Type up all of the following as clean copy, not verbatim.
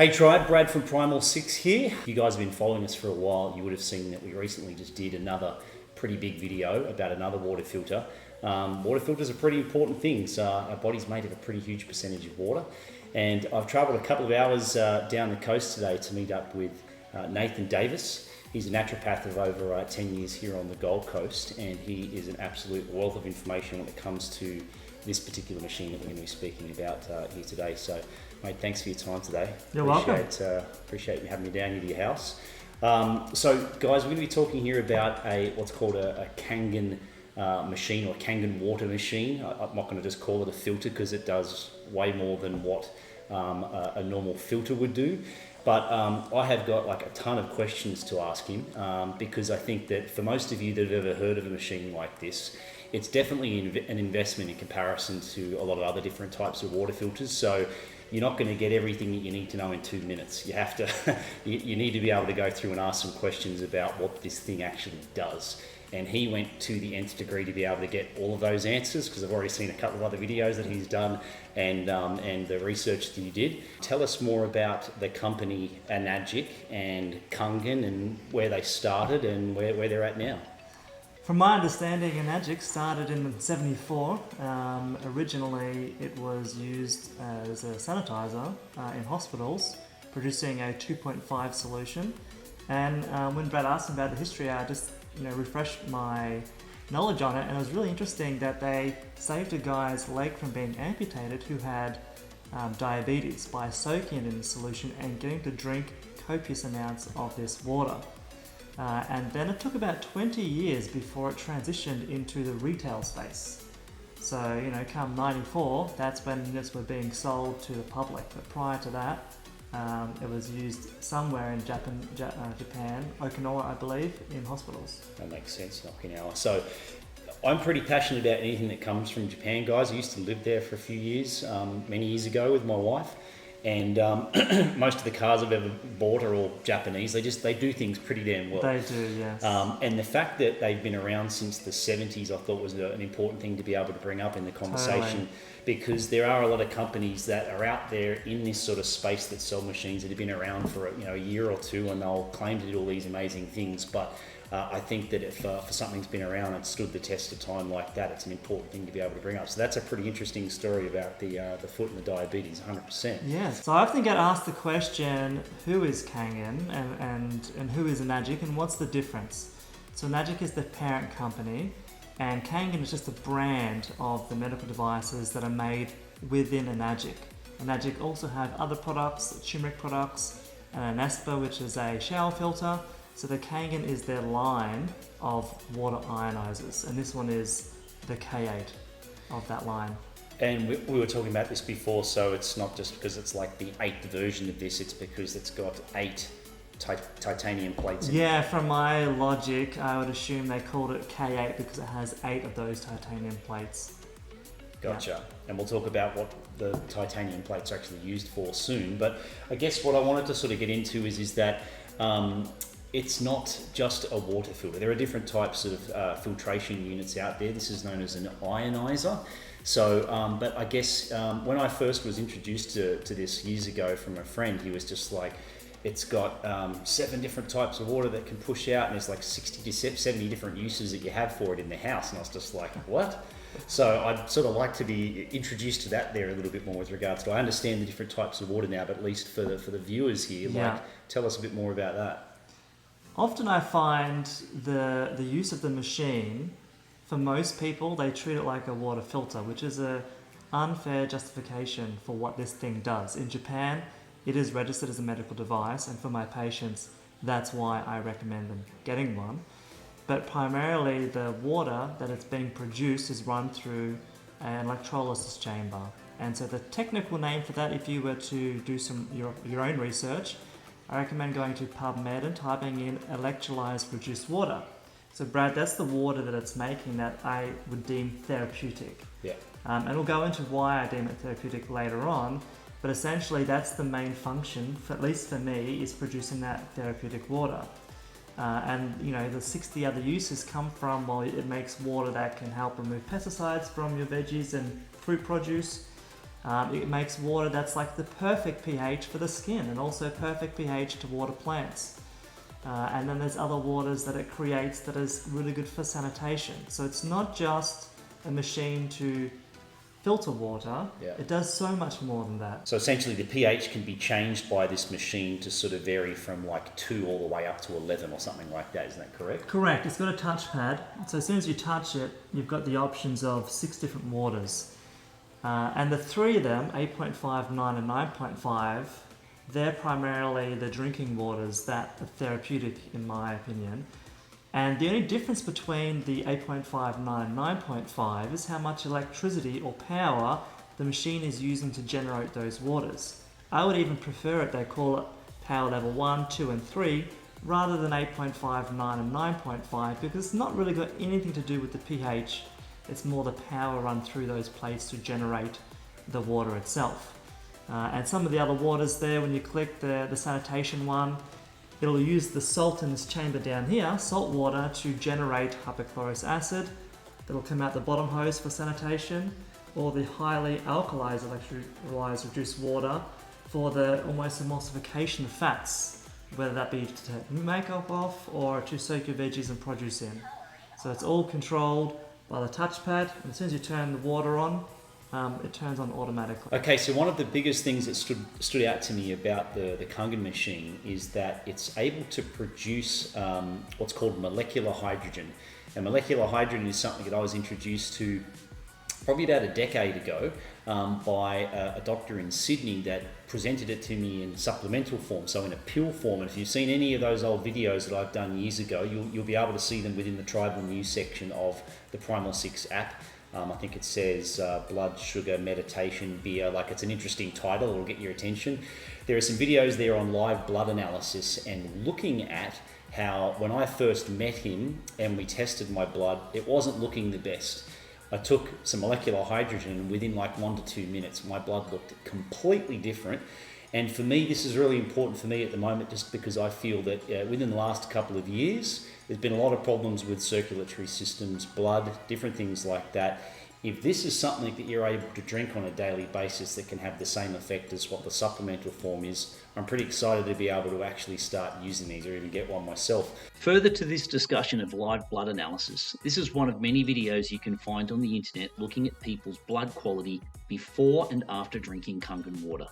Hey Tribe, Brad from Primal 6 here. You guys have been following us for a while. You would have seen that we recently just did another pretty big video about another water filter. Water filters are pretty important things. Our body's made of a pretty huge percentage of water. And I've travelled a couple of hours down the coast today to meet up with Nathan Davis. He's a naturopath of over 10 years here on the Gold Coast, and he is an absolute wealth of information when it comes to this particular machine that we're going to be speaking about here today. So, mate, thanks for your time today. You're welcome. Appreciate you having me down here to your house. So, guys, we're going to be talking here about what's called a Kangen machine, or Kangen Water machine. I'm not going to just call it a filter because it does way more than what a normal filter would do. But I have got like a ton of questions to ask him because I think that for most of you that have ever heard of a machine like this, it's definitely an investment in comparison to a lot of other different types of water filters. So you're not going to get everything that you need to know in 2 minutes. You have to, you need to be able to go through and ask some questions about what this thing actually does. And he went to the nth degree to be able to get all of those answers, because I've already seen a couple of other videos that he's done and the research that you did. Tell us more about the company Enagic and Kangen and where they started and where they're at now. From my understanding, Enagic started in '74. Originally, it was used as a sanitizer in hospitals, producing a 2.5 solution. And when Brad asked me about the history, I just refreshed my knowledge on it, and it was really interesting that they saved a guy's leg from being amputated who had diabetes by soaking it in the solution and getting to drink copious amounts of this water. And then it took about 20 years before it transitioned into the retail space. So, come 94, that's when units were being sold to the public. But prior to that, it was used somewhere in Japan, Okinawa, I believe, in hospitals. That makes sense, Okinawa. So I'm pretty passionate about anything that comes from Japan, guys. I used to live there for a few years, many years ago with my wife. And most of the cars I've ever bought are all Japanese. They do things pretty damn well. They do, yes. And the fact that they've been around since the 70s, I thought was an important thing to be able to bring up in the conversation. Totally. Because there are a lot of companies that are out there in this sort of space that sell machines that have been around for a year or two, and they'll claim to do all these amazing things. But I think that if for something's been around and stood the test of time like that, it's an important thing to be able to bring up. So that's a pretty interesting story about the foot and the diabetes, 100%. Yes. So I often get asked the question, who is Kangen and who is Enagic, and what's the difference? So Enagic is the parent company, and Kangen is just a brand of the medical devices that are made within Enagic. Enagic also have other products, turmeric products, and an Asper, which is a shower filter. So the Kangen is their line of water ionizers, and this one is the K8 of that line. And we were talking about this before, so it's not just because it's like the 8th version of this, it's because it's got 8 titanium plates in it. Yeah, from my logic, I would assume they called it K8 because it has 8 of those titanium plates. Gotcha. Yeah. And we'll talk about what the titanium plates are actually used for soon. But I guess what I wanted to sort of get into is that it's not just a water filter. There are different types of filtration units out there. This is known as an ionizer. So, but I guess when I first was introduced to this years ago from a friend, he was just like, it's got 7 different types of water that can push out, and there's like 60 to 70 different uses that you have for it in the house. And I was just like, what? So I'd sort of like to be introduced to that there a little bit more with regards to, I understand the different types of water now, but at least for the viewers here, tell us a bit more about that. Often I find the use of the machine, for most people, they treat it like a water filter, which is an unfair justification for what this thing does. In Japan, it is registered as a medical device, and for my patients, that's why I recommend them getting one. But primarily, the water that is being produced is run through an electrolysis chamber. And so the technical name for that, if you were to do your own research, I recommend going to PubMed and typing in electrolyzed reduced water. So Brad, that's the water that it's making that I would deem therapeutic. Yeah. And we'll go into why I deem it therapeutic later on, but essentially that's the main function, at least for me, is producing that therapeutic water. And the 60 other uses come from, it makes water that can help remove pesticides from your veggies and fruit produce. It makes water that's like the perfect pH for the skin and also perfect pH to water plants. And then there's other waters that it creates that is really good for sanitation. So it's not just a machine to filter water, it does so much more than that. So essentially the pH can be changed by this machine to sort of vary from like 2 all the way up to 11 or something like that, isn't that correct? Correct, it's got a touchpad. So as soon as you touch it, you've got the options of 6 different waters. And the 3 of them, 8.5, 9 and 9.5, they're primarily the drinking waters that are therapeutic in my opinion. And the only difference between the 8.5, 9 and 9.5 is how much electricity or power the machine is using to generate those waters. I would even prefer it, they call it power level 1, 2 and 3 rather than 8.5, 9 and 9.5 because it's not really got anything to do with the pH. It's more the power run through those plates to generate the water itself. And some of the other waters there, when you click the sanitation one, it'll use the salt in this chamber down here, salt water, to generate hypochlorous acid. That'll come out the bottom hose for sanitation, or the highly alkalized electrolyzed reduced water for the almost emulsification of fats, whether that be to take makeup off or to soak your veggies and produce in. So it's all controlled by the touchpad, and as soon as you turn the water on, it turns on automatically. Okay, so one of the biggest things that stood out to me about the Kangen machine is that it's able to produce what's called molecular hydrogen. And molecular hydrogen is something that I was introduced to probably about a decade ago by a doctor in Sydney that presented it to me in supplemental form, so in a pill form. And if you've seen any of those old videos that I've done years ago, you'll be able to see them within the tribal news section of the Primal 6 app. I think it says blood, sugar, meditation, beer. Like, it's an interesting title, it'll get your attention. There are some videos there on live blood analysis and looking at how when I first met him and we tested my blood, it wasn't looking the best. I took some molecular hydrogen and within like 1 to 2 minutes, my blood looked completely different. And for me, this is really important for me at the moment, just because I feel that within the last couple of years, there's been a lot of problems with circulatory systems, blood, different things like that. If this is something that you're able to drink on a daily basis that can have the same effect as what the supplemental form is, I'm pretty excited to be able to actually start using these or even get one myself. Further to this discussion of live blood analysis, this is one of many videos you can find on the internet looking at people's blood quality before and after drinking Kangen water.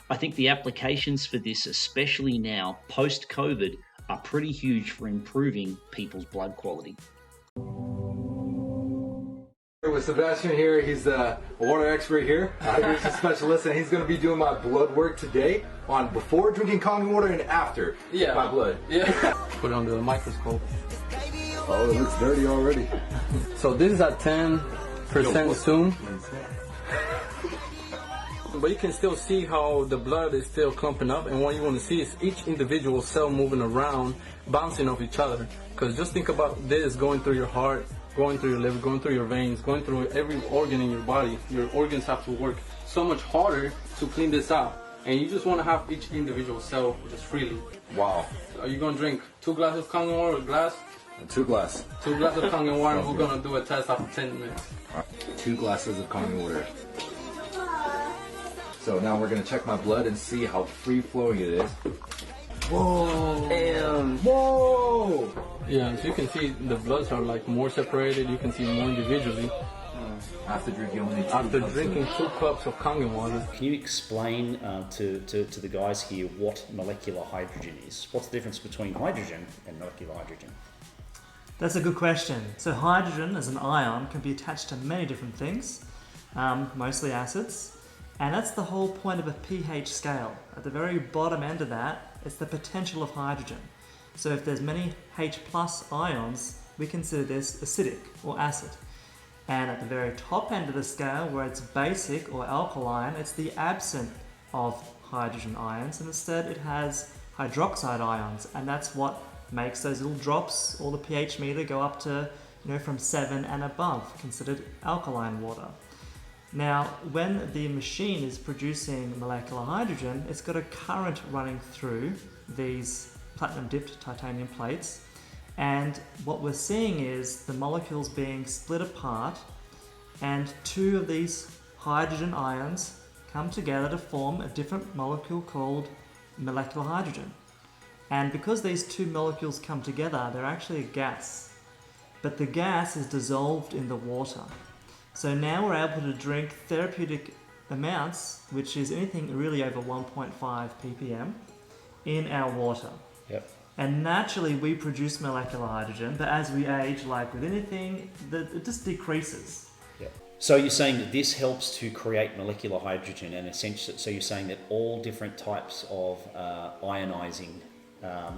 I think the applications for this, especially now, post-COVID, are pretty huge for improving people's blood quality. With Sebastian here, he's a water expert here, hydration specialist, and he's going to be doing my blood work today on before drinking Kangen water and after my blood. Yeah. Put it under the microscope. Oh, it looks dirty already. So this is at 10% zoom. But you can still see how the blood is still clumping up, and what you want to see is each individual cell moving around, bouncing off each other. Because just think about this going through your heart, going through your liver, going through your veins, going through every organ in your body. Your organs have to work so much harder to clean this out. And you just want to have each individual cell just freely. Wow. Are you going to drink 2 glasses of Kangen water or a glass? 2 glasses. 2 glasses of Kangen water, and we're going to do a test after 10 minutes. 2 glasses of Kangen water. So now we're going to check my blood and see how free-flowing it is. Whoa! Damn! Whoa! Yeah, so you can see the bloods are like more separated. You can see more individually. After drinking only 2 After cups drinking 2 cups of Kangen water. Can you explain to the guys here what molecular hydrogen is? What's the difference between hydrogen and molecular hydrogen? That's a good question. So hydrogen as an ion can be attached to many different things, mostly acids. And that's the whole point of a pH scale. At the very bottom end of that, it's the potential of hydrogen. So if there's many H+ ions, we consider this acidic or acid. And at the very top end of the scale, where it's basic or alkaline, it's the absence of hydrogen ions, and instead it has hydroxide ions, and that's what makes those little drops or the pH meter go up to, from 7 and above, considered alkaline water. Now, when the machine is producing molecular hydrogen, it's got a current running through these platinum-dipped titanium plates, and what we're seeing is the molecules being split apart, and 2 of these hydrogen ions come together to form a different molecule called molecular hydrogen. And because these two molecules come together, they're actually a gas. But the gas is dissolved in the water. So now we're able to drink therapeutic amounts, which is anything really over 1.5 ppm, in our water. Yep. And naturally we produce molecular hydrogen, but as we age, like with anything, it just decreases. Yep. So you're saying that this helps to create molecular hydrogen, and essentially, so you're saying that all different types of ionizing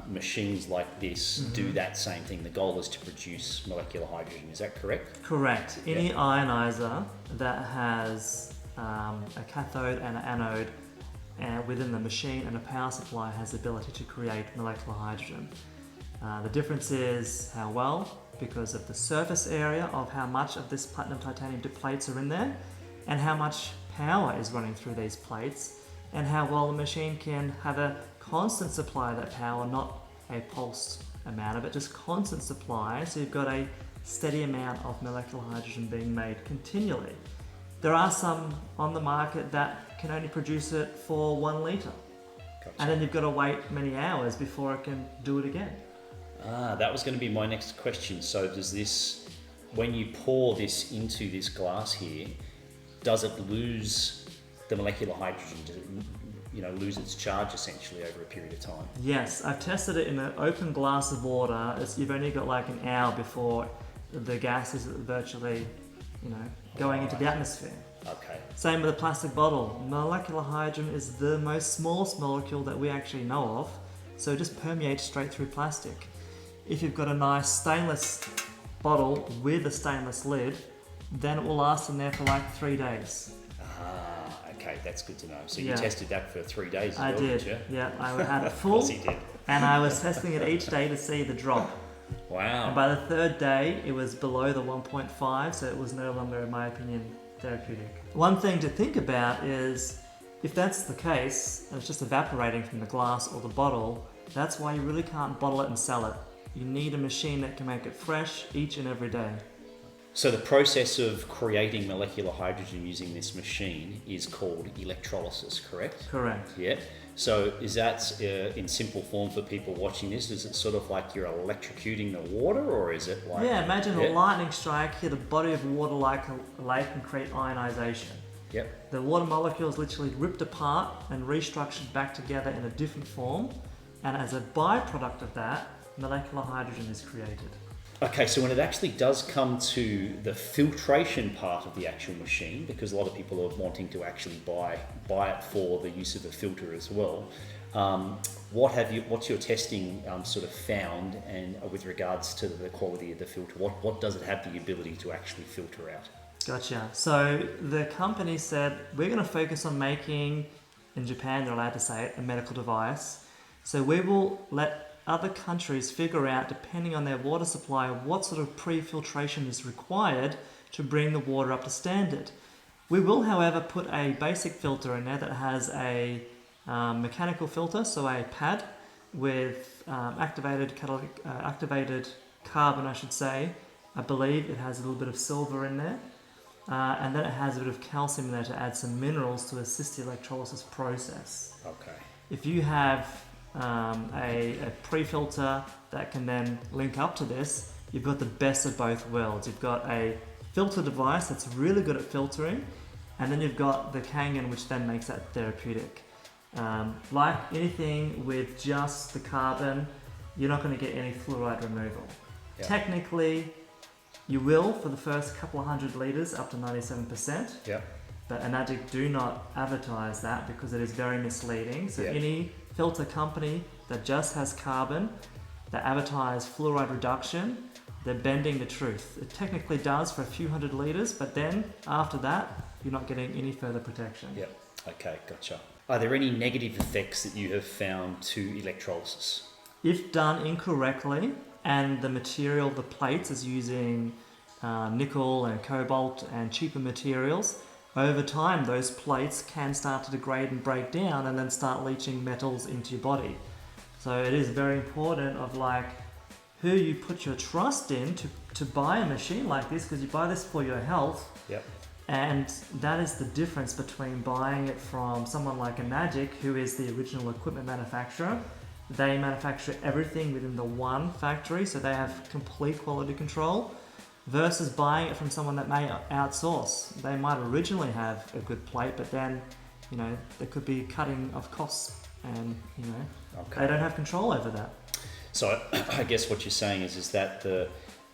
machines like this do that same thing. The goal is to produce molecular hydrogen. Is that correct? Correct. Any ionizer that has a cathode and an anode within the machine and a power supply has the ability to create molecular hydrogen. The difference is how well, because of the surface area of how much of this platinum titanium dip plates are in there, and how much power is running through these plates, and how well the machine can have a constant supply of that power, not a pulsed amount of it, just constant supply, so you've got a steady amount of molecular hydrogen being made continually. There are some on the market that can only produce it for 1 litre. Gotcha. And then you've got to wait many hours before it can do it again. That was going to be my next question. So does this, when you pour this into this glass here, does it lose the molecular hydrogen? Does it, lose its charge essentially over a period of time? Yes, I've tested it in an open glass of water. You've only got like an hour before the gas is virtually, going into the atmosphere. Okay. Same with a plastic bottle. Molecular hydrogen is the most smallest molecule that we actually know of, so it just permeates straight through plastic. If you've got a nice stainless bottle with a stainless lid, then it will last in there for like 3 days. Okay, that's good to know. So you tested that for 3 days as I well, did. didn't you? Yeah, I had it full. Of course he did. And I was testing it each day to see the drop. Wow. And by the 3rd day, it was below the 1.5, so it was no longer, in my opinion, therapeutic. One thing to think about is, if that's the case, and it's just evaporating from the glass or the bottle, that's why you really can't bottle it and sell it. You need a machine that can make it fresh each and every day. So the process of creating molecular hydrogen using this machine is called electrolysis, correct? Correct. Yeah. So is that in simple form for people watching this? Is it sort of like you're electrocuting the water, or is it like... Yeah, imagine a lightning strike hit a body of water like a lake and create ionization. Yep. The water molecules literally ripped apart and restructured back together in a different form, and as a byproduct of that, molecular hydrogen is created. Okay, so when it actually does come to the filtration part of the actual machine, because a lot of people are wanting to actually buy it for the use of a filter as well, what's your testing sort of found, and with regards to the quality of the filter? What does it have the ability to actually filter out? Gotcha. So the company said, we're going to focus on making, in Japan they're allowed to say it, a medical device. So we will let other countries figure out, depending on their water supply, what sort of pre-filtration is required to bring the water up to standard. We will, however, put a basic filter in there that has a mechanical filter, so a pad with activated carbon, I should say. I believe it has a little bit of silver in there. And then it has a bit of calcium in there to add some minerals to assist the electrolysis process. Okay. If you have a pre-filter that can then link up to this, you've got the best of both worlds. You've got a filter device that's really good at filtering, and then you've got the Kangen, which then makes that therapeutic. Like anything with just the carbon, you're not going to get any fluoride removal. Yep. Technically, you will for the first couple of 100 litres up to 97%. Yep. But Enagic do not advertise that because it is very misleading. So Yep. any filter company that just has carbon, that advertise fluoride reduction, they're bending the truth. It technically does for a few 100 litres, but then after that, you're not getting any further protection. Yep. Okay, gotcha. Are there any negative effects that you have found to electrolysis? If done incorrectly, and the material, the plates, is using nickel and cobalt and cheaper materials, over time those plates can start to degrade and break down and then start leaching metals into your body. So it is very important of like who you put your trust in to buy a machine like this, because you buy this for your health. Yep. And that is the difference between buying it from someone like Enagic, who is the original equipment manufacturer. They manufacture everything within the one factory, so they have complete quality control, versus buying it from someone that may outsource. They might originally have a good plate, but then, you know, there could be cutting of costs, and, you know, they don't have control over that. So I guess what you're saying is that the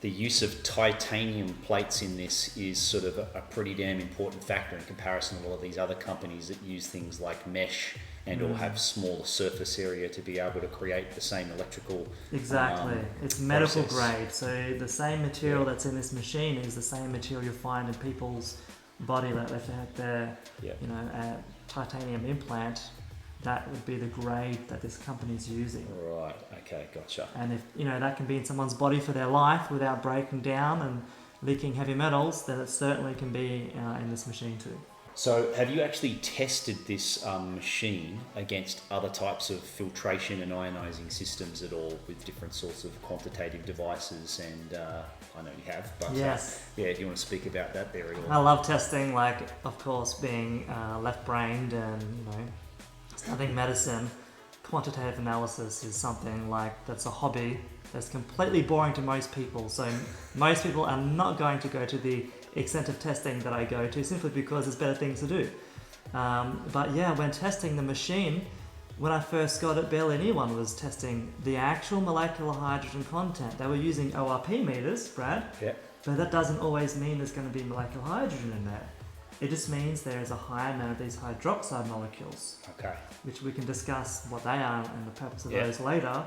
use of titanium plates in this is sort of a pretty damn important factor in comparison to a lot of these other companies that use things like mesh and or have smaller surface area to be able to create the same electrical Exactly. It's medical process. grade. So the same material that's in this machine is the same material you'll find in people's body that they've had their, you know, titanium implant. That would be the grade that this company's using. Right, okay, gotcha. And if, you know, that can be in someone's body for their life without breaking down and leaking heavy metals, then it certainly can be in this machine too. So have you actually tested this machine against other types of filtration and ionizing systems at all with different sorts of quantitative devices? And I know you have, but yes. Do you want to speak about that there at all? I love testing, like, of course, being left-brained and, you know, studying medicine, quantitative analysis is something like that's a hobby that's completely boring to most people. So most people are not going to go to the extent of testing that I go to simply because there's better things to do. But yeah, when testing the machine, when I first got it, barely anyone was testing the actual molecular hydrogen content. They were using ORP meters, Brad, but that doesn't always mean there's going to be molecular hydrogen in there. It just means there is a high amount of these hydroxide molecules, which we can discuss what they are and the purpose of those later.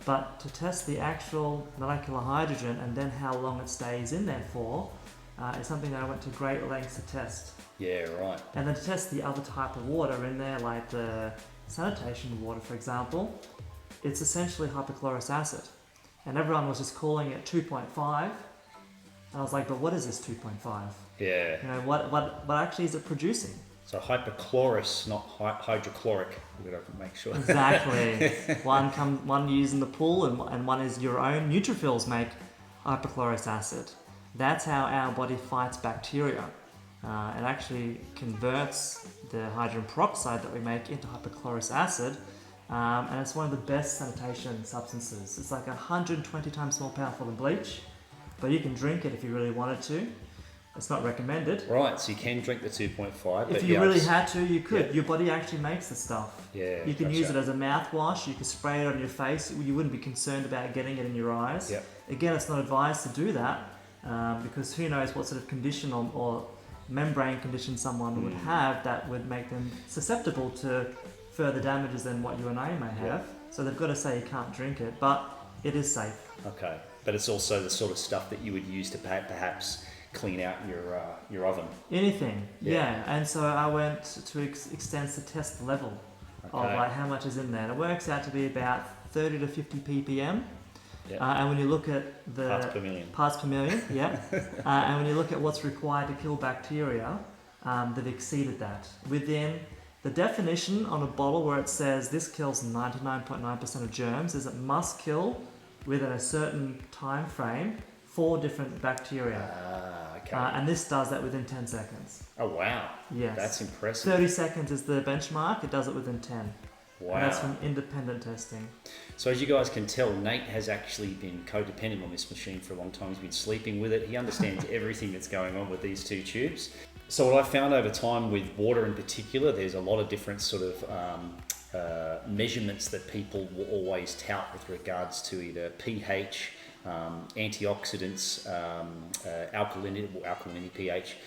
But to test the actual molecular hydrogen and then how long it stays in there for is something that I went to great lengths to test. Yeah, right. And then to test the other type of water in there, like the sanitation water, for example, it's essentially hypochlorous acid. And everyone was just calling it 2.5. And I was like, but what is this 2.5? Yeah. You know, what actually is it producing? So hypochlorous, not hydrochloric. We've got to make sure. Exactly. one used in the pool and one is your own neutrophils make hypochlorous acid. That's how our body fights bacteria. It actually converts the hydrogen peroxide that we make into hypochlorous acid, and it's one of the best sanitation substances. It's like 120 times more powerful than bleach, but you can drink it if you really wanted to. It's not recommended. Right, so you can drink the 2.5. If you really had to, you could. Yeah. Your body actually makes the stuff. Yeah. You can use it as a mouthwash. You can spray it on your face. You wouldn't be concerned about getting it in your eyes. Yep. Again, it's not advised to do that because who knows what sort of condition or membrane condition someone would have that would make them susceptible to further damages than what you and I may have. Yep. So they've got to say you can't drink it, but it is safe. Okay, but it's also the sort of stuff that you would use to perhaps clean out your oven. Anything, yeah. And so I went to extents to test the level of like how much is in there. And it works out to be about 30 to 50 ppm. Yep. And when you look at the parts per million, and when you look at what's required to kill bacteria, they've exceeded that. Within the definition on a bottle where it says this kills 99.9% of germs, is it must kill within a certain time frame 4 different bacteria. And this does that within 10 seconds. Oh, wow. Yes. That's impressive. 30 seconds is the benchmark. It does it within 10. Wow. And that's from independent testing. So as you guys can tell, Nate has actually been codependent on this machine for a long time. He's been sleeping with it. He understands everything that's going on with these 2 tubes. So what I found over time with water in particular, there's a lot of different sort of measurements that people will always tout with regards to either pH, antioxidants, alkalinity pH,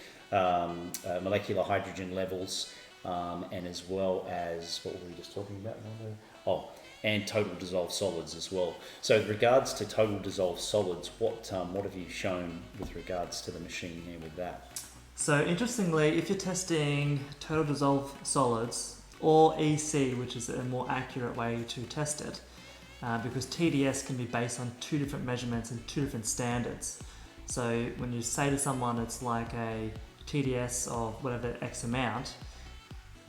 molecular hydrogen levels, and as well as, what were we just talking about? And total dissolved solids as well. So with regards to total dissolved solids, what have you shown with regards to the machine here with that? So interestingly, if you're testing total dissolved solids or EC, which is a more accurate way to test it, because TDS can be based on 2 different measurements and 2 different standards. So when you say to someone it's like a TDS of whatever X amount,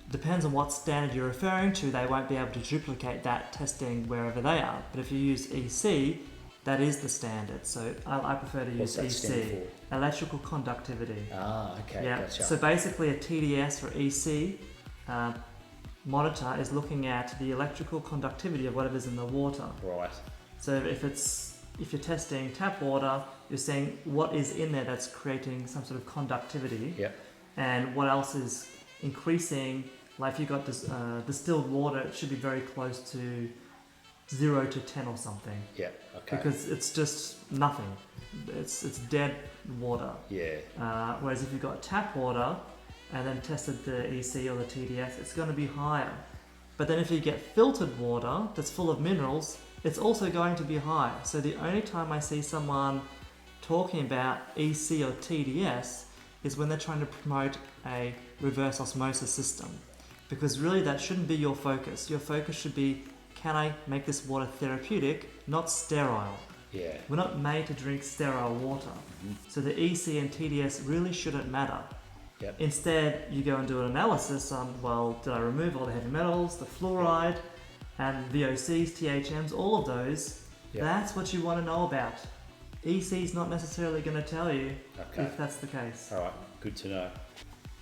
depends on what standard you're referring to, they won't be able to duplicate that testing wherever they are. But if you use EC, that is the standard. So I prefer to use What's that stand EC, electrical conductivity. Okay, Yeah. gotcha. So basically, a TDS or EC monitor is looking at the electrical conductivity of whatever's in the water. Right. So if you're testing tap water, you're saying what is in there that's creating some sort of conductivity, Yep. and what else is increasing. Like if you've got this distilled water, it should be very close to 0 to 10 or something. Yeah. Okay. Because it's just nothing. It's dead water. Yeah. Whereas if you've got tap water and then tested the EC or the TDS, it's going to be higher. But then if you get filtered water that's full of minerals, it's also going to be high. So the only time I see someone talking about EC or TDS is when they're trying to promote a reverse osmosis system. Because really that shouldn't be your focus. Your focus should be, can I make this water therapeutic, not sterile? Yeah. We're not made to drink sterile water. So the EC and TDS really shouldn't matter. Yep. Instead, you go and do an analysis on, well, did I remove all the heavy metals, the fluoride, and VOCs, THMs, all of those? Yep. That's what you want to know about. EC is not necessarily going to tell you if that's the case. All right. Good to know.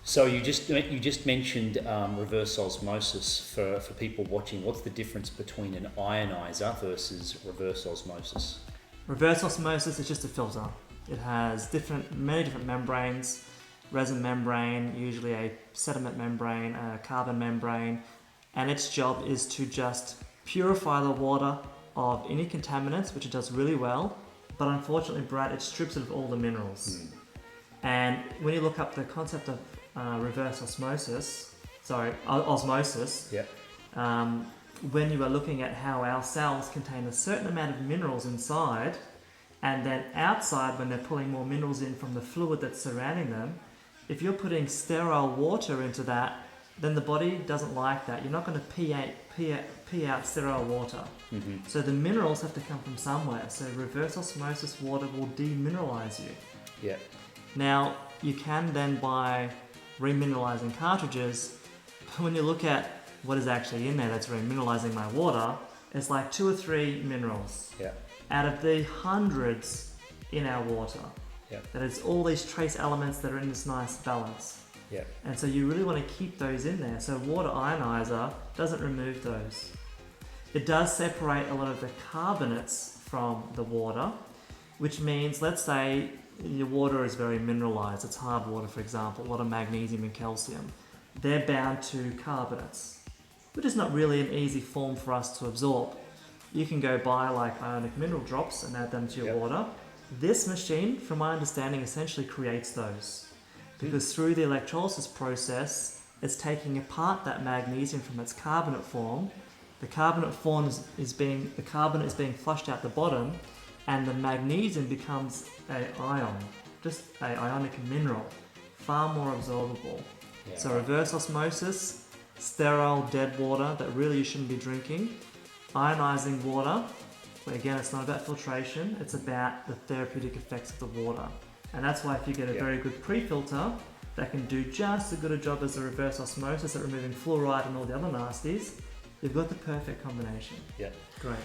So you just mentioned reverse osmosis for people watching. What's the difference between an ionizer versus reverse osmosis? Reverse osmosis is just a filter. It has many different membranes. Resin membrane, usually a sediment membrane, a carbon membrane, and its job is to just purify the water of any contaminants, which it does really well, but unfortunately, Brad, it strips it of all the minerals. And when you look up the concept of reverse osmosis, Yep. when you are looking at how our cells contain a certain amount of minerals inside, and then outside when they're pulling more minerals in from the fluid that's surrounding them, if you're putting sterile water into that, then the body doesn't like that. You're not going to pee out sterile water. So the minerals have to come from somewhere. So reverse osmosis water will demineralize you. Yeah. Now, you can then buy remineralizing cartridges. When you look at what is actually in there that's remineralizing my water, it's like 2 or 3 minerals Yeah. out of the hundreds in our water. Yeah. That is all these trace elements that are in this nice balance. Yeah. And so you really want to keep those in there. So water ionizer doesn't remove those. It does separate a lot of the carbonates from the water, which means, let's say your water is very mineralized. It's hard water, for example, a lot of magnesium and calcium. They're bound to carbonates, which is not really an easy form for us to absorb. You can go buy like ionic mineral drops and add them to your water. This machine, from my understanding, essentially creates those. Because through the electrolysis process, it's taking apart that magnesium from its carbonate form. The carbonate form the carbonate is being flushed out the bottom, and the magnesium becomes an ion, just an ionic mineral, far more absorbable. Yeah. So reverse osmosis, sterile dead water that really you shouldn't be drinking, ionizing water. But again, it's not about filtration, it's about the therapeutic effects of the water. And that's why if you get a very good pre-filter that can do just as good a job as the reverse osmosis at removing fluoride and all the other nasties, you've got the perfect combination. Yeah. Great.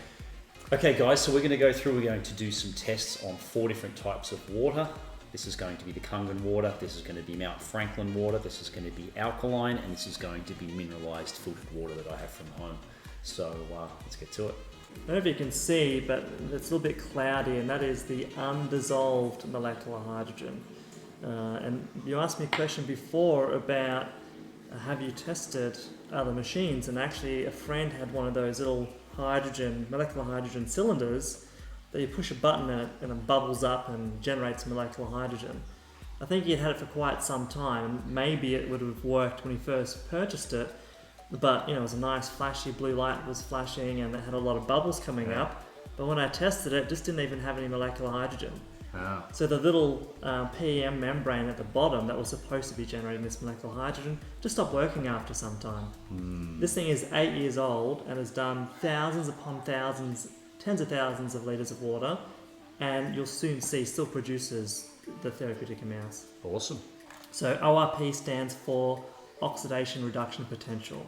Okay, guys, so we're going to do some tests on 4 different types of water. This is going to be the Kangen water, this is going to be Mount Franklin water, this is going to be alkaline, and this is going to be mineralized filtered water that I have from home. So let's get to it. I don't know if you can see, but it's a little bit cloudy, and that is the undissolved molecular hydrogen. And you asked me a question before about have you tested other machines, and actually a friend had one of those little molecular hydrogen cylinders that you push a button in it and it bubbles up and generates molecular hydrogen. I think he had it for quite some time, and maybe it would have worked when he first purchased it, but it was a nice flashy blue light was flashing and it had a lot of bubbles coming up, but when I tested it, just didn't even have any molecular hydrogen. So the little PEM membrane at the bottom that was supposed to be generating this molecular hydrogen just stopped working after some time. This thing is 8 years old and has done thousands upon thousands, tens of thousands of litres of water, and you'll soon see still produces the therapeutic amounts. Awesome. So ORP stands for Oxidation Reduction Potential.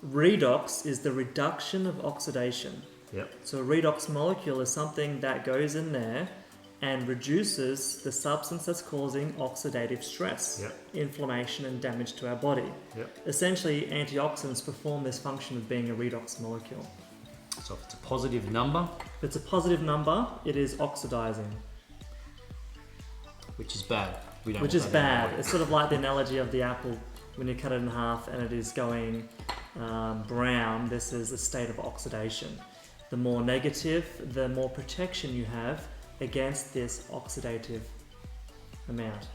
Redox is the reduction of oxidation. Yep. So a redox molecule is something that goes in there and reduces the substance that's causing oxidative stress, Yep. inflammation and damage to our body. Yep. Essentially, antioxidants perform this function of being a redox molecule. So if it's a positive number, If it's a positive number, it is oxidizing, which is bad. We don't which want is that in our bad. body. It's sort of like the analogy of the apple when you cut it in half and it is going brown. This is a state of oxidation. The more negative, the more protection you have against this oxidative amount.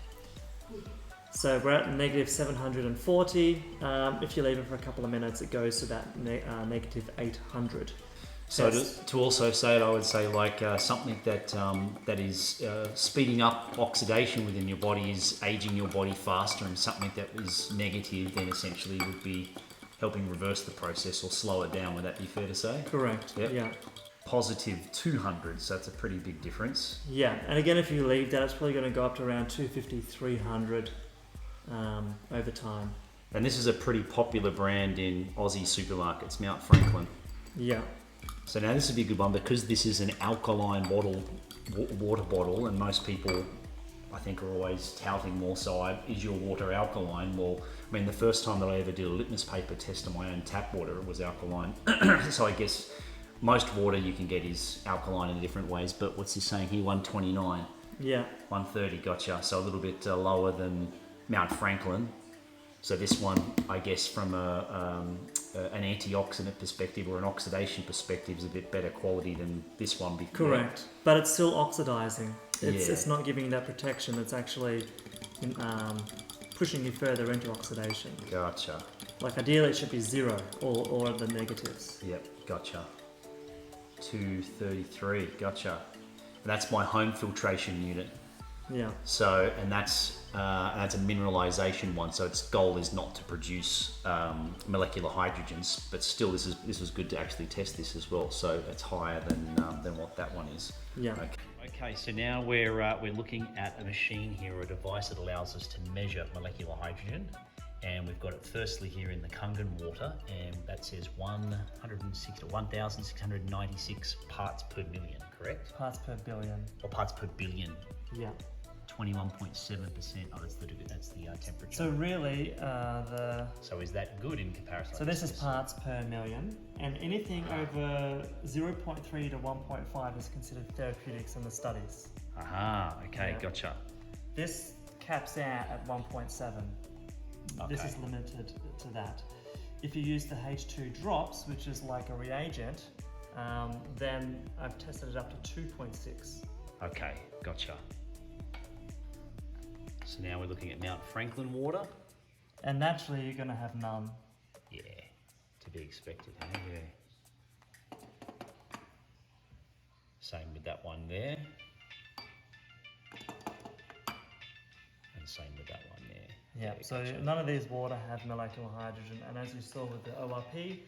So we're at negative 740. If you leave it for a couple of minutes, it goes to about negative 800. So Yes. to also say it, I would say like something that that is speeding up oxidation within your body is aging your body faster, and something that is negative then essentially would be helping reverse the process or slow it down. Would that be fair to say? Correct. Yep. Yeah. Positive 200, so that's a pretty big difference. Yeah. And again, if you leave that, it's probably going to go up to around 250, 300 over time. And this is a pretty popular brand in Aussie supermarkets, Mount Franklin. Yeah. So now this would be a good one because this is an alkaline bottle, water bottle, and most people, I think, are always touting more so, is your water alkaline? Well, I mean, the first time that I ever did a litmus paper test on my own tap water, it was alkaline. So I guess most water you can get is alkaline in different ways, but what's this saying here? 129, Yeah. 130, gotcha. So a little bit lower than Mount Franklin. So this one, I guess, from an antioxidant perspective or an oxidation perspective, is a bit better quality than this one. Correct. But it's still oxidizing. It's, Yeah. it's not giving you that protection. It's actually pushing you further into oxidation. Gotcha. Like ideally it should be zero or the negatives. Yep, gotcha. 233, gotcha. And that's my home filtration unit. Yeah. So, and that's a mineralisation one. So its goal is not to produce molecular hydrogens, but still, this was good to actually test this as well. So it's higher than what that one is. Yeah. Okay. So now we're looking at a machine here, or a device that allows us to measure molecular hydrogen, and we've got it firstly here in the Kangen Water, and that says 1,696 parts per million. Correct? Parts per billion. Or parts per billion. Yeah. 21.7%. Oh, that's the temperature. So really, So is that good in comparison? so this is parts per million, and anything over 0.3 to 1.5 is considered therapeutics in the studies. Aha. Okay. Yeah. Gotcha. This caps out at 1.7. This Okay. is limited to that. If you use the H2 drops, which is like a reagent, then I've tested it up to 2.6. Okay. Gotcha. So now we're looking at Mount Franklin water. And naturally, you're going to have none. Yeah. To be expected. Huh? Yeah. Same with that one there. And same with that one there. Yeah, so gotcha. none of these water have molecular hydrogen, and as you saw with the ORP,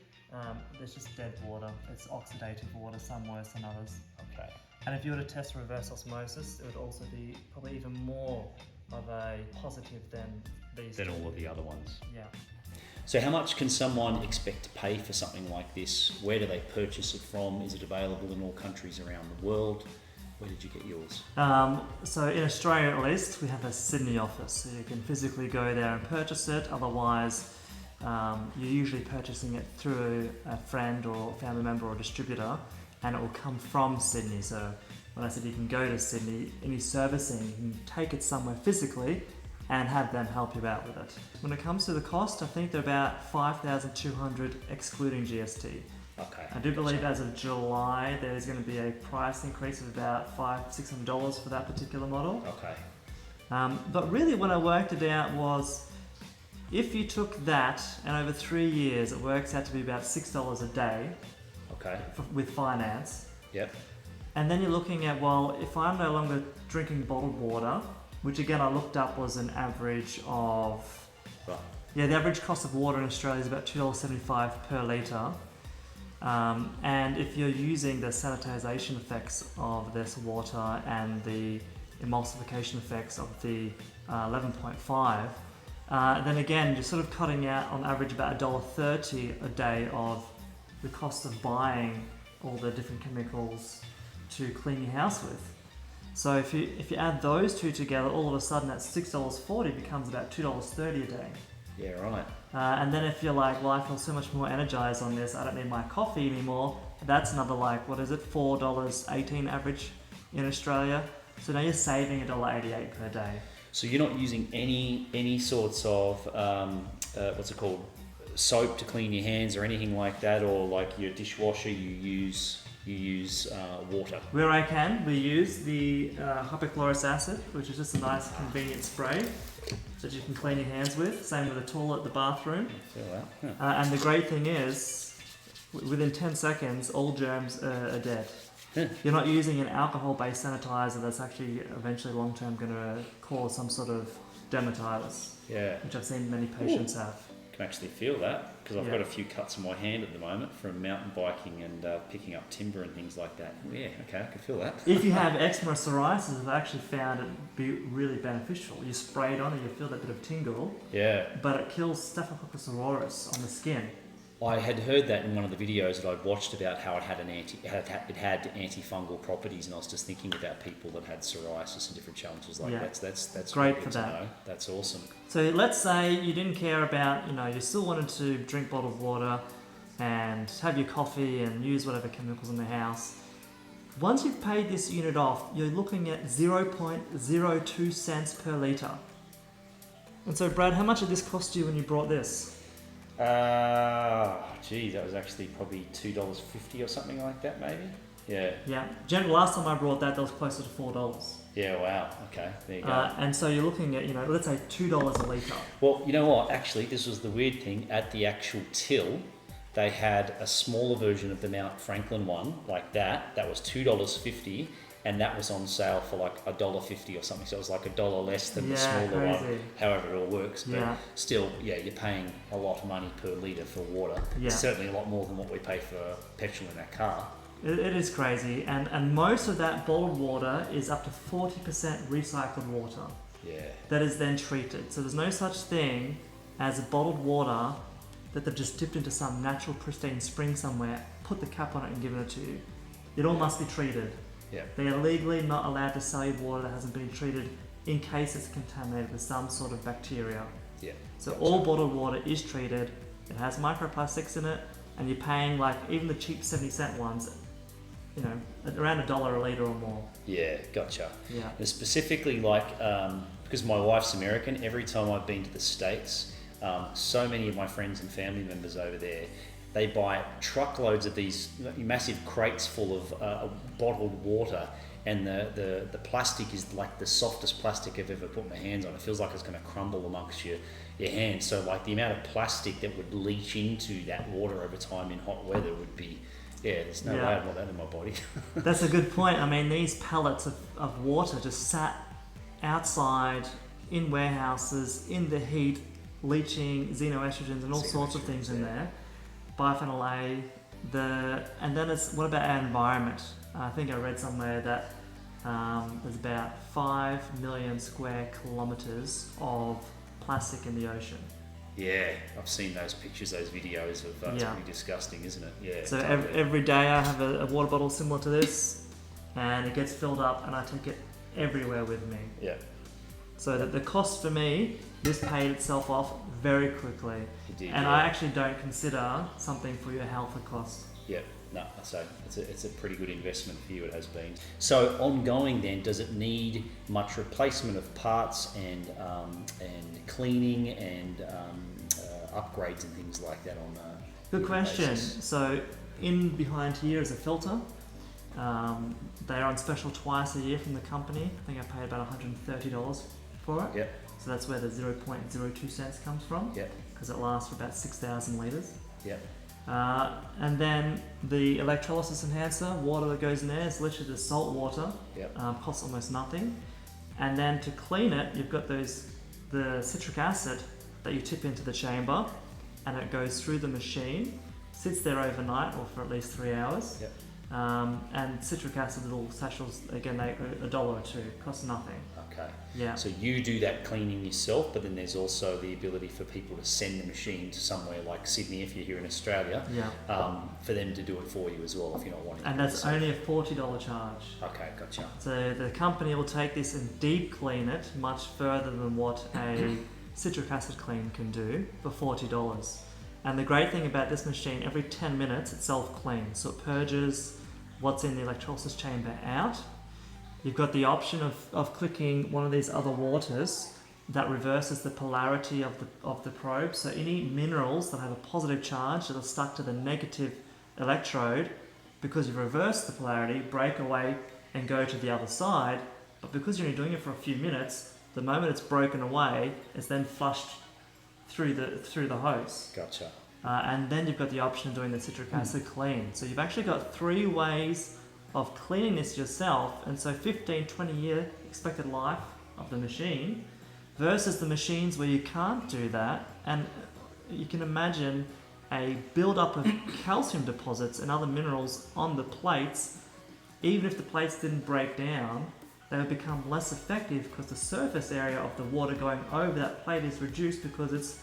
there's just dead water. It's oxidative water, some worse than others. Okay. And if you were to test reverse osmosis, it would also be probably even more of a positive than these. Than all of the other ones. Yeah. So how much can someone expect to pay for something like this? Where do they purchase it from? Is it available in all countries around the world? Where did you get yours? So in Australia at least, we have a Sydney office, so you can physically go there and purchase it. Otherwise, you're usually purchasing it through a friend or family member or distributor, and it will come from Sydney. So when I said you can go to Sydney, any servicing, you can take it somewhere physically and have them help you out with it. When it comes to the cost, I think they're about $5,200 excluding GST. Okay. I do believe as of July there's going to be a price increase of about $500-600 for that particular model. Okay. But really what I worked it out was if you took that and over 3 years it works out to be about $6 a day Okay. with finance. Yep. And then you're looking at, well, if I'm no longer drinking bottled water, which again I looked up was an average of, Right. yeah, the average cost of water in Australia is about $2.75 per litre. And if you're using the sanitization effects of this water and the emulsification effects of the 11.5, then again you're sort of cutting out on average about $1.30 a day of the cost of buying all the different chemicals to clean your house with. So if you add those two together, all of a sudden that $6.40 becomes about $2.30 a day. Yeah, right. And then if you're like, well, I feel so much more energized on this, I don't need my coffee anymore, that's another like, what is it, $4.18 average in Australia. So now you're saving $1.88 per day. So you're not using any sorts of what's it called, soap to clean your hands or anything like that, or like your dishwasher, you use water. Where I can, we use the Hypochlorous Acid, which is just a nice convenient spray that you can clean your hands with. Same with the toilet, the bathroom. I feel that. Yeah. And the great thing is, within 10 seconds, all germs are dead. Yeah. You're not using an alcohol-based sanitizer that's actually eventually long-term going to cause some sort of dermatitis, Yeah. which I've seen many patients have. I can actually feel that because I've Yeah. got a few cuts on my hand at the moment from mountain biking and picking up timber and things like that. Yeah, okay, I can feel that. If you have eczema or psoriasis, I've actually found it be really beneficial. You spray it on and you feel that bit of tingle, Yeah. but it kills Staphylococcus aureus on the skin. I had heard that in one of the videos that I'd watched about how it had antifungal properties, and I was just thinking about people that had psoriasis and different challenges like Yeah. that. That's Great really for good to that. know. That's awesome. So let's say you didn't care about, you still wanted to drink bottled water and have your coffee and use whatever chemicals in the house. Once you've paid this unit off, you're looking at 0.02 cents per litre. And so Brad, how much did this cost you when you brought this? Geez, that was actually probably $2.50 or something like that, maybe. Yeah. Yeah, generally last time I brought that was closer to $4. Yeah. Wow. Okay. There you go. And so you're looking at, let's say $2 a litre. Well, you know what? Actually, this was the weird thing. At the actual till, they had a smaller version of the Mount Franklin one, like that. That was $2.50, and that was on sale for like $1.50 or something. So it was like $1 less than the smaller crazy. one. However, it all works. But Yeah. still, yeah, you're paying a lot of money per litre for water. Yeah. Certainly a lot more than what we pay for petrol in our car. It is crazy, and most of that bottled water is up to 40% recycled water Yeah. that is then treated. So there's no such thing as a bottled water that they've just dipped into some natural pristine spring somewhere, put the cap on it and given it to you. It all must be treated. Yeah. They are legally not allowed to sell you water that hasn't been treated in case it's contaminated with some sort of bacteria. Yeah. So Gotcha. all bottled water is treated, it has microplastics in it, and you're paying like even the cheap 70-cent ones, around $1 a litre or more. Yeah, gotcha. Yeah. And specifically, like, because my wife's American, every time I've been to the States, so many of my friends and family members over there, they buy truckloads of these massive crates full of bottled water, and the plastic is like the softest plastic I've ever put my hands on. It feels like it's going to crumble amongst your hands. So like the amount of plastic that would leach into that water over time in hot weather would be, there's no way I'd want that in my body. That's a good point. I mean, these pallets of water just sat outside in warehouses in the heat, leaching xeno-estrogens and all sorts of things in there. Biphenyl A, and then what about our environment? I think I read somewhere that there's about 5 million square kilometres of plastic in the ocean. Yeah, I've seen those pictures, those videos of it's pretty disgusting, isn't it? Yeah. So totally. every day I have a water bottle similar to this, and it gets filled up, and I take it everywhere with me. Yeah. So that the cost for me, this paid itself off very quickly. It did, And yeah. I actually don't consider something for your health a cost. Yeah, no, so it's a pretty good investment for you, it has been. So ongoing then, does it need much replacement of parts and cleaning and upgrades and things like that on a Good question. basis? So behind here is a filter. They're on special twice a year from the company. I think I paid about $130 for it. Yep, So that's where the 0.02 cents comes from. yep, Because it lasts for about 6,000 litres. yep. And then the electrolysis enhancer, water that goes in there, is literally just salt water. Yep. Costs almost nothing. And then to clean it, you've got the citric acid that you tip into the chamber, and it goes through the machine, sits there overnight or for at least 3 hours. Yep. And citric acid little sachets, again, they $1 or $2, cost nothing. Okay. Yeah. So you do that cleaning yourself, but then there's also the ability for people to send the machine to somewhere like Sydney, if you're here in Australia, for them to do it for you as well, if you're not wanting to. And that's only a $40 charge. Okay, gotcha. So the company will take this and deep clean it much further than what a citric acid clean can do for $40. And the great thing about this machine, every 10 minutes it self-cleans. So it purges what's in the electrolysis chamber out. You've got the option of clicking one of these other waters that reverses the polarity of the probe. So any minerals that have a positive charge that are stuck to the negative electrode, because you've reversed the polarity, break away and go to the other side. But because you're only doing it for a few minutes, the moment it's broken away, it's then flushed through the hose. Gotcha. And then you've got the option of doing the citric acid clean. So you've actually got 3 ways of cleaning this yourself, and so 15-20 year expected life of the machine versus the machines where you can't do that. And you can imagine a build-up of calcium deposits and other minerals on the plates. Even if the plates didn't break down, they would become less effective because the surface area of the water going over that plate is reduced because it's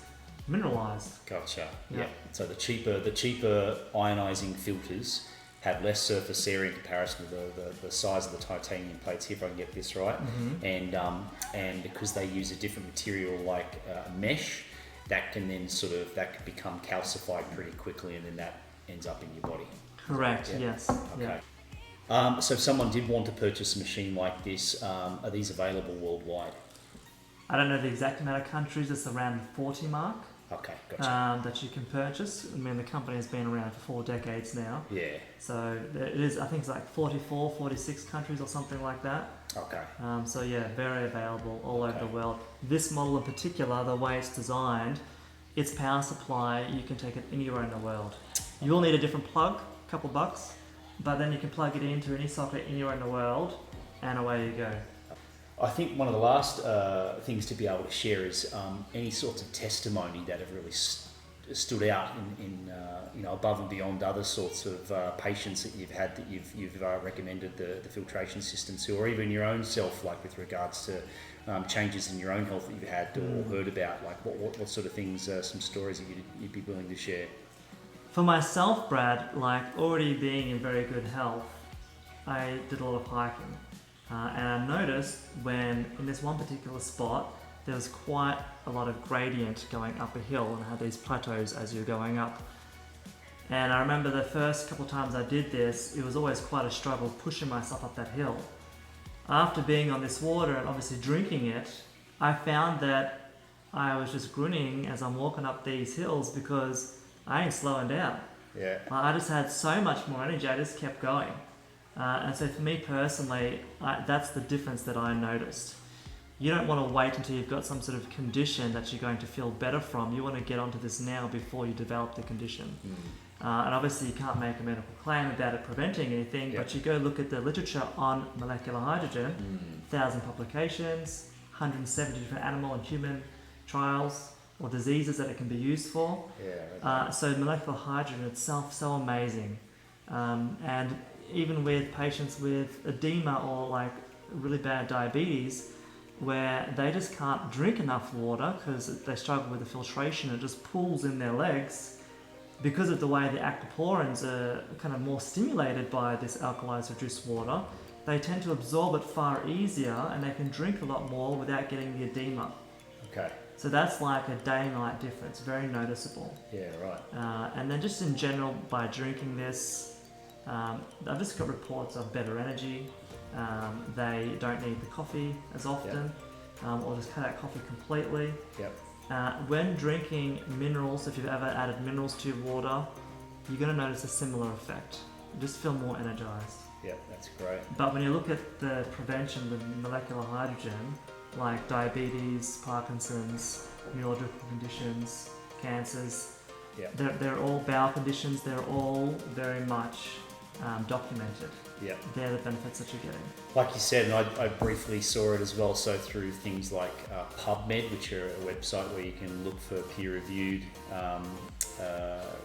mineralized. Gotcha. Yeah. Yeah. So the cheaper ionizing filters have less surface area in comparison to the size of the titanium plates here, if I can get this right. And because they use a different material like mesh, that can then that can become calcified pretty quickly, and then that ends up in your body. Correct. Yeah. Yes. Okay. Yeah. So if someone did want to purchase a machine like this, are these available worldwide? I don't know the exact amount of countries. It's around the 40 mark. Okay, gotcha. That you can purchase. I mean, the company has been around for 4 decades now. Yeah. So it is, I think it's like 44, 46 countries or something like that. Okay. So yeah, very available all over the world. This model in particular, the way it's designed, its power supply, you can take it anywhere in the world. You will need a different plug, a couple bucks, but then you can plug it into any socket anywhere in the world, and away you go. I think one of the last things to be able to share is any sorts of testimony that have really stood out in above and beyond other sorts of patients that you've had that you've recommended the filtration systems to, or even your own self, like with regards to changes in your own health that you've had or heard about. Like what sort of things, some stories that you'd be willing to share? For myself, Brad, like already being in very good health, I did a lot of hiking. And I noticed when in this one particular spot, there was quite a lot of gradient going up a hill and had these plateaus as you're going up. And I remember the first couple of times I did this, it was always quite a struggle pushing myself up that hill. After being on this water and obviously drinking it, I found that I was just grinning as I'm walking up these hills because I ain't slowing down. Yeah. I just had so much more energy, I just kept going. And so for me personally, that's the difference that I noticed. You don't want to wait until you've got some sort of condition that you're going to feel better from. You want to get onto this now before you develop the condition. And obviously you can't make a medical claim about it preventing anything, but you go look at the literature on molecular hydrogen, 1,000 publications, 170 different animal and human trials or diseases that it can be used for. So molecular hydrogen itself, so amazing. And even with patients with edema or like really bad diabetes, where they just can't drink enough water because they struggle with the filtration, it just pools in their legs because of the way the actoporins are kind of more stimulated by this alkalized reduced water. They tend to absorb it far easier and they can drink a lot more without getting the edema. Okay. So that's like a day and night difference, very noticeable. Yeah, right. And then just in general, by drinking this, I've just got reports of better energy. They don't need the coffee as often, or just cut out coffee completely. When drinking minerals, if you've ever added minerals to your water, you're going to notice a similar effect. You just feel more energized. Yeah, that's great. But when you look at the prevention with molecular hydrogen, like diabetes, Parkinson's, neurological conditions, cancers, they're all bowel conditions, they're all very much documented. Yeah. They're the benefits that you're getting. Like you said, and I briefly saw it as well, so through things like PubMed, which are a website where you can look for peer-reviewed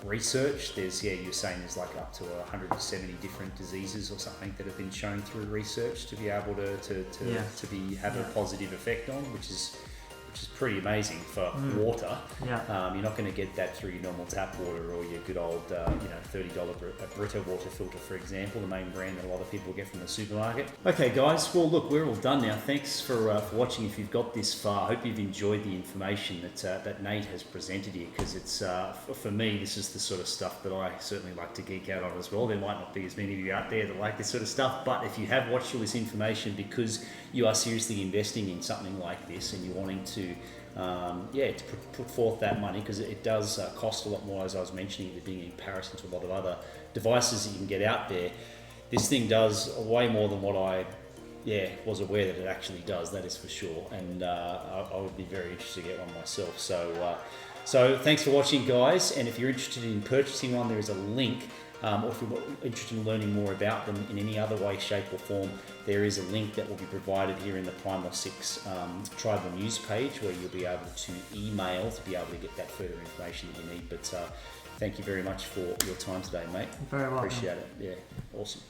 research. There's, you're saying there's like up to 170 different diseases or something that have been shown through research to be able to have a positive effect on, which is pretty amazing for water. Yeah. You're not going to get that through your normal tap water or your good old, $30 Brita water filter, for example, the main brand that a lot of people get from the supermarket. Okay, guys. Well, look, we're all done now. Thanks for watching. If you've got this far, I hope you've enjoyed the information that Nate has presented here, because it's for me, this is the sort of stuff that I certainly like to geek out on as well. There might not be as many of you out there that like this sort of stuff, but if you have watched all this information because you are seriously investing in something like this and you're wanting to put forth that money, because it does cost a lot more, as I was mentioning at the beginning, in comparison to a lot of other devices that you can get out there. This thing does way more than what I was aware that it actually does, that is for sure, and I would be very interested to get one myself. So thanks for watching, guys, and if you're interested in purchasing one, there is a link, or if you're interested in learning more about them in any other way, shape or form, there is a link that will be provided here in the Primal 6 Try the News page, where you'll be able to email to be able to get that further information that you need. But thank you very much for your time today, mate. You're very welcome. Appreciate it. Yeah, awesome.